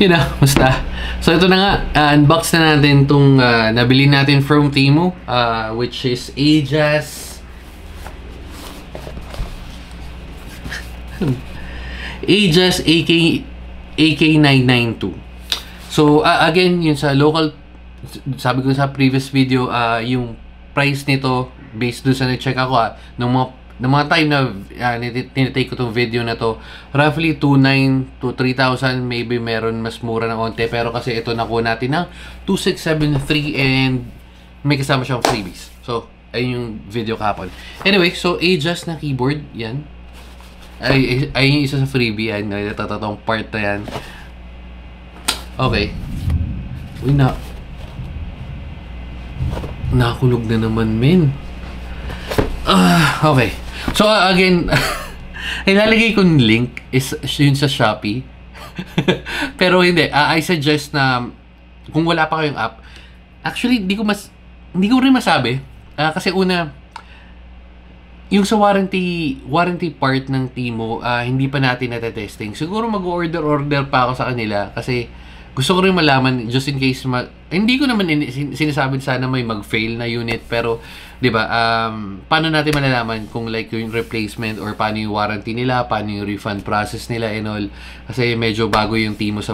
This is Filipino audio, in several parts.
Yun na, basta. So ito na nga, unbox na natin itong nabili natin from Temu, which is Ajas AK992. So again, yun sa local, sabi ko sa previous video, yung price nito based dun sa na-check ako ng mga time na tinitake ko tong video na to, roughly 2,900 to 3,000, maybe meron mas mura ng onte, pero kasi ito nakuha natin ng 2,673 and may kasama siyang freebies. So ayun yung video kahapon. Anyway, so Ajas na keyboard, yan ay yung isa sa freebie, yan, natatatong part na yan. Okay. Uy, nakulog na naman, men. Okay. So, again, ilalagay ko yung link is yun sa Shopee. Pero hindi. I suggest na kung wala pa kayong app, actually, hindi ko rin masabi. Kasi una, yung sa warranty part ng Temu, hindi pa natin natetesting. Siguro mag-order pa ako sa kanila kasi gusto ko rin malaman just in case hindi ko naman sinasabi sana may mag-fail na unit, pero 'di ba, paano natin malalaman kung like yung replacement or paano yung warranty nila, paano yung refund process nila and all, kasi medyo bago yung Temu sa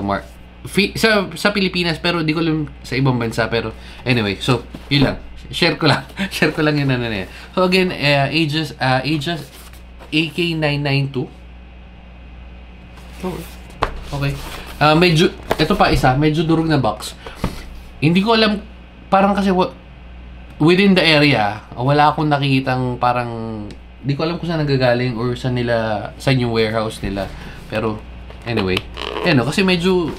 Pilipinas, pero di ko alam sa ibang bansa. Pero anyway, so yun lang. Share ko lang yun na yan. So again, Ajas AK992. Okay. Medyo, ito pa isa, medyo durog na box. Hindi ko alam, parang kasi within the area, wala akong nakikitang parang, hindi ko alam kung saan nagagaling or saan yung warehouse nila. Pero anyway, kasi medyo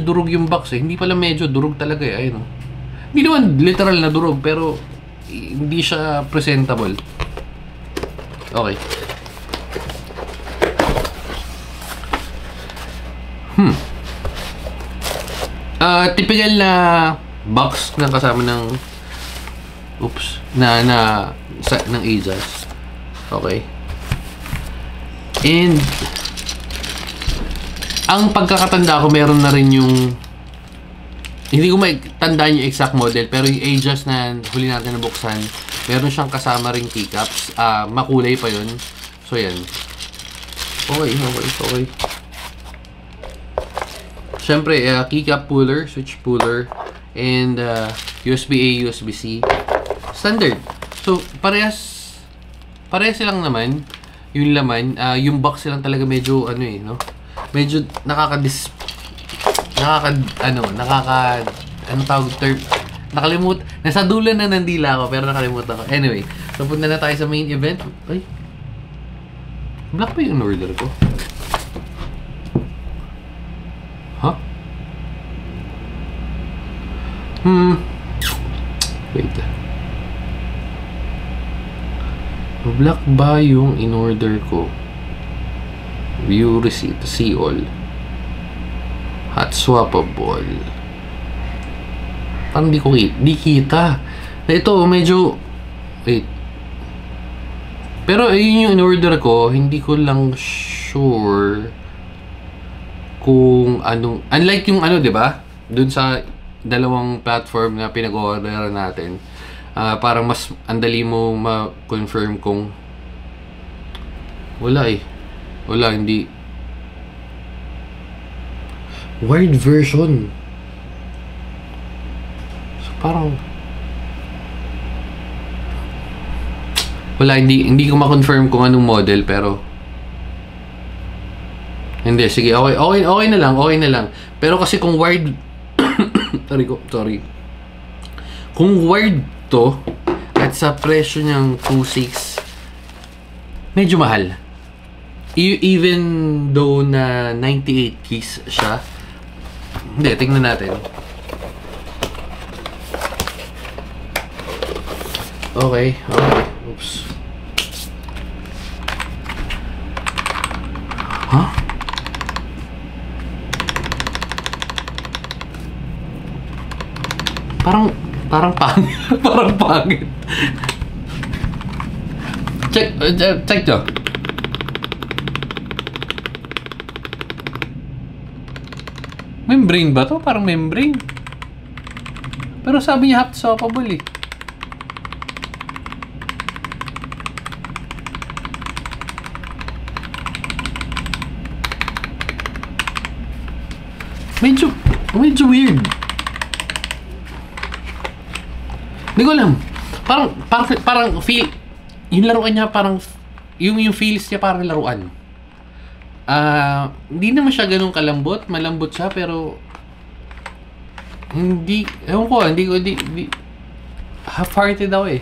durog yung box eh. Hindi pala medyo durog talaga eh. Ayun. Hindi naman literal na durog, pero hindi siya presentable. Okay. Typical na box na kasama ng ng Ajas. Okay. And ang pagkakatanda ko, meron na rin yung, hindi ko maitandaan yung exact model, pero yung Ajas na huli natin nabuksan, meron siyang kasama ring keycaps. Makulay pa yun. So yan. Okay. Siyempre, keycap puller, switch puller, and USB-A, USB-C. Standard. So, parehas silang naman. Yung laman, yung box silang talaga medyo, no? Medyo nasa dulo na ng dila ako, pero nakalimutan ko. Anyway, so punta na tayo sa main event. Ay, black pa yung order ko. Wait. Black ba yung in-order ko? View receipt, see all. Hot swappable. Parang di kita. Ito, medyo, wait. Pero yun yung in-order ko, hindi ko lang sure kung anong, unlike yung di ba? Dun sa dalawang platform na pinag-order natin, parang mas andali mo ma-confirm kung wala, hindi wired version. So parang wala, hindi ko ma-confirm kung anong model, pero hindi, sige, okay na lang. Pero kasi kung wired sorry. Kung wired to at sa presyo niyang 2,600, medyo mahal. Even though na 98 keys siya. Hindi, tingnan natin. Okay. Oops. Huh? Parang pangit. Parang pangit. Check to. Membrane ba to? Parang membrane. Pero sabi niya half swappable eh. Medyo weird. Hindi ko alam. Parang feel, yung laruan niya parang, yung feels niya parang laruan. Hindi naman siya ganun kalambot. Malambot siya pero ewan ko, hindi half-hearted ako eh.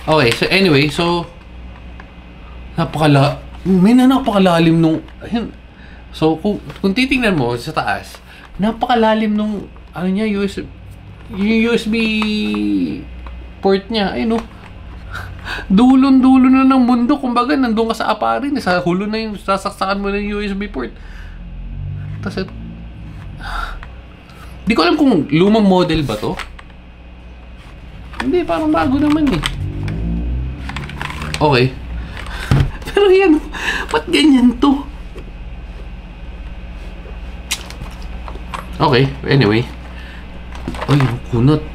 Okay, so anyway, may napakalalim nung, ayun. So, kung titingnan mo sa taas, napakalalim nung, ano niya, yung USB port niya, ayun, no? Dulon-dulo na ng mundo. Kumbaga, nandun ka sa aparin, sa hulo na yung sasaksakan mo ng USB port. Tapos, di ko alam kung lumang model ba to. Hindi, parang bago naman eh. Okay. Pero yan, ba't ganyan to? Okay, anyway. Ay, kunot.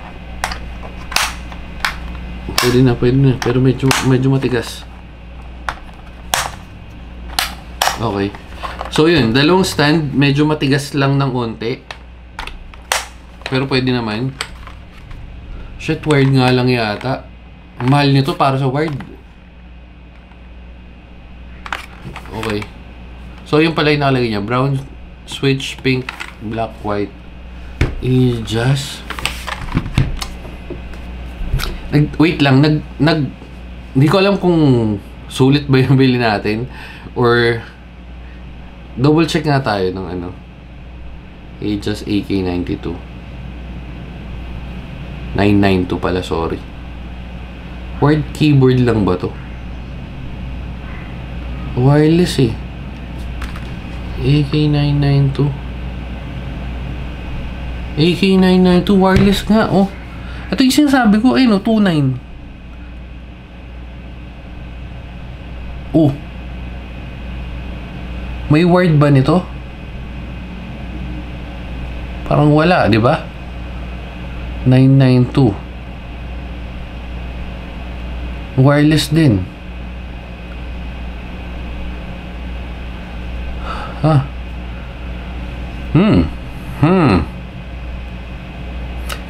Pwede na. Pero medyo matigas. Okay. So yun, dalawang stand, medyo matigas lang ng onte. Pero pwede naman. Shit, wired nga lang yata. Mahal nito para sa wired. Okay. So yun pala yung nakalagay niya. Brown switch, pink, black, white. Just wait lang, hindi ko alam kung sulit ba yung bili natin or double check nga tayo ng ano. Just AK92 992 pala, sorry. Wired keyboard lang ba to? Wireless eh. AK992 AK992 wireless nga, oh. Ito yung sinasabi ko, ayun, 29. Oh. May wired ba nito? Parang wala, di ba? 992. Wireless din. Ha?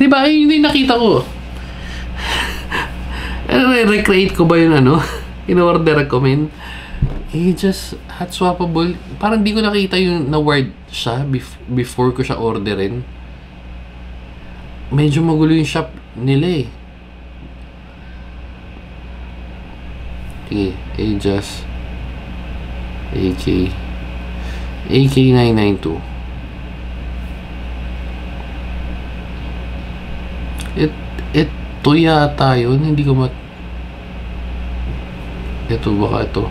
Di ba? Hindi nakita ko. Recreate ko ba yung ano? In-order recommend. Just hot swappable. Parang di ko nakita yung na-wired siya before ko siya orderin. Medyo magulo yung shop nila eh. Okay. Just AK992. Ito yata yun. Hindi ko ito baka ito.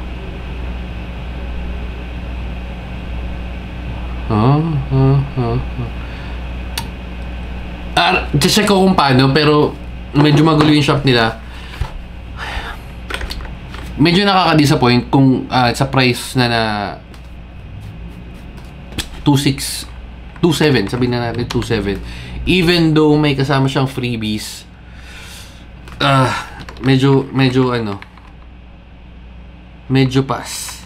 Check ko kung paano, pero medyo magulo yung shop nila. Medyo nakaka-disappoint kung sa price na 26 27, sabihin na natin 27. Even though may kasama siyang freebies, medyo pass.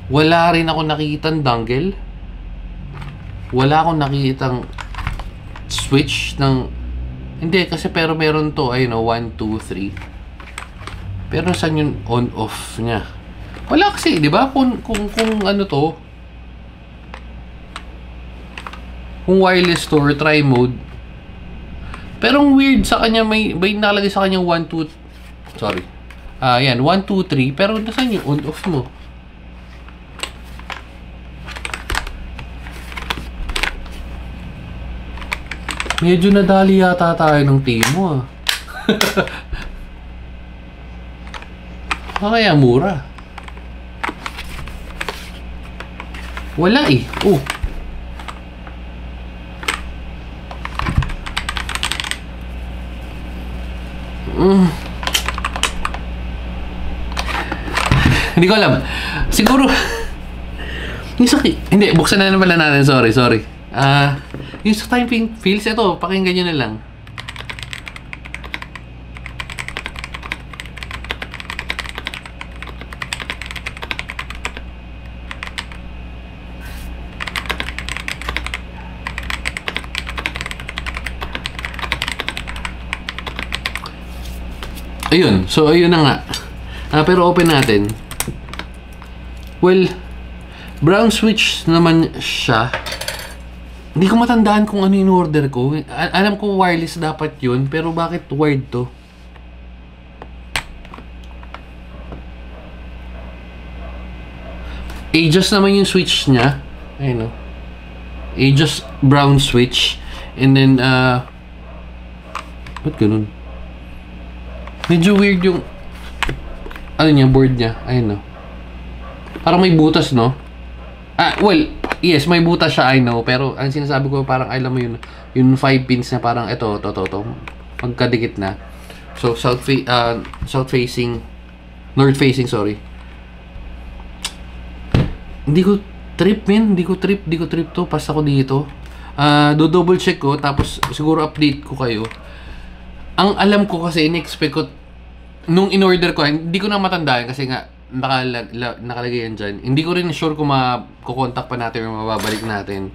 Wala rin ako nakikitang dongle. Wala akong nakikitang switch ng, hindi kasi, pero meron to, ayun o, 1, 2, 3. Pero saan yung on off niya? Wala kasi, di ba? Kung ano to, kung wireless to or try mode. Pero ang weird sa kanya, may nakalagay sa kanya 1, 2, sorry. Yan, 1, 2, 3. Pero nasaan yung on off mo? Medyo nadali yata tayo ng team mo, ah. Kaya mura. Wala eh. Oh. Hindi ko alam. Siguro Yung sa... Hindi, buksan na pala natin. Sorry. Yung sa typing feels, ito, pakinggan nyo na lang. Ayun. So, ayun na nga. Pero open natin. Well, brown switch naman siya. Hindi ko matandaan kung ano yung order ko. Alam ko wireless dapat yun, pero bakit wired to? Aegis naman yung switch niya. Ayun o. Aegis brown switch. And then, ba't ganun? Medyo weird yung ano niya, board niya. Ayun o. Parang may butas, no? Well, yes, may butas siya, I know. Pero ang sinasabi ko, parang alam mo yun, yung 5 pins na parang ito. Magkadikit na. So, south facing, north facing, sorry. Hindi ko trip to. Pas ako dito. Do-double check ko, tapos siguro update ko kayo. Ang alam ko kasi, in-expect ko, nung in-order ko, hindi ko na matandaan kasi nga, nakalagay yan dyan. Hindi ko rin sure kung makukontak pa natin o mababalik natin.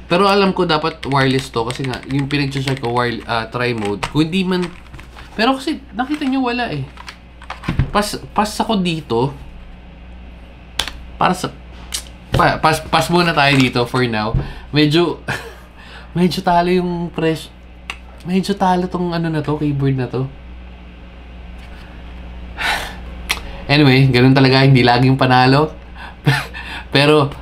Pero alam ko dapat wireless to kasi nga, yung pinag-check ko, try mode. Kung hindi man... Pero kasi, nakita nyo wala eh. Pas ako dito. Pas muna tayo dito for now. Medyo talo yung press. Medyo talo tong ano na to, keyboard na to. Anyway, ganun talaga, hindi laging panalo. Pero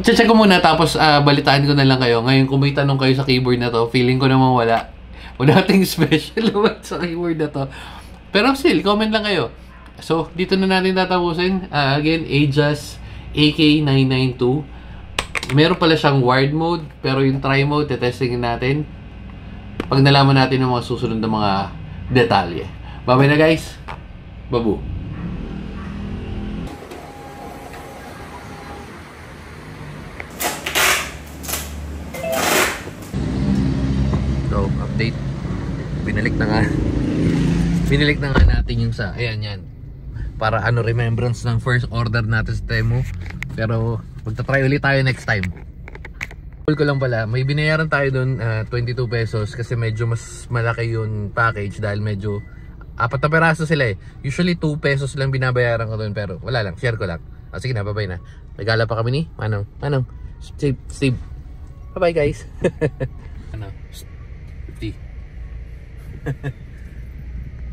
check ko muna tapos balitaan ko na lang kayo. Ngayon kung may tanong kayo sa keyboard na to, feeling ko naman wala nating special naman sa keyboard na to. Pero still, comment lang kayo. So, dito na natin tatapusin. Again, Aegis AK992. Meron pala siyang wired mode, pero yung try mode, tetestingin natin pag nalaman natin ang mga susunod na mga detalye. Bye-bye na guys. Babu. So, update. Binalik na nga natin yung sa, ayan yan. Para remembrance ng first order natin sa Temu. Pero, magta-try ulit tayo next time. Ko lang pala, may binayaran tayo doon 22 pesos kasi medyo mas malaki yung package dahil medyo 4 na peraso sila eh. Usually 2 pesos lang binabayaran ko doon pero wala lang, share ko lang. Sige na, bye-bye na. Regala pa kami ni Manong. Steve. Bye-bye guys. 50.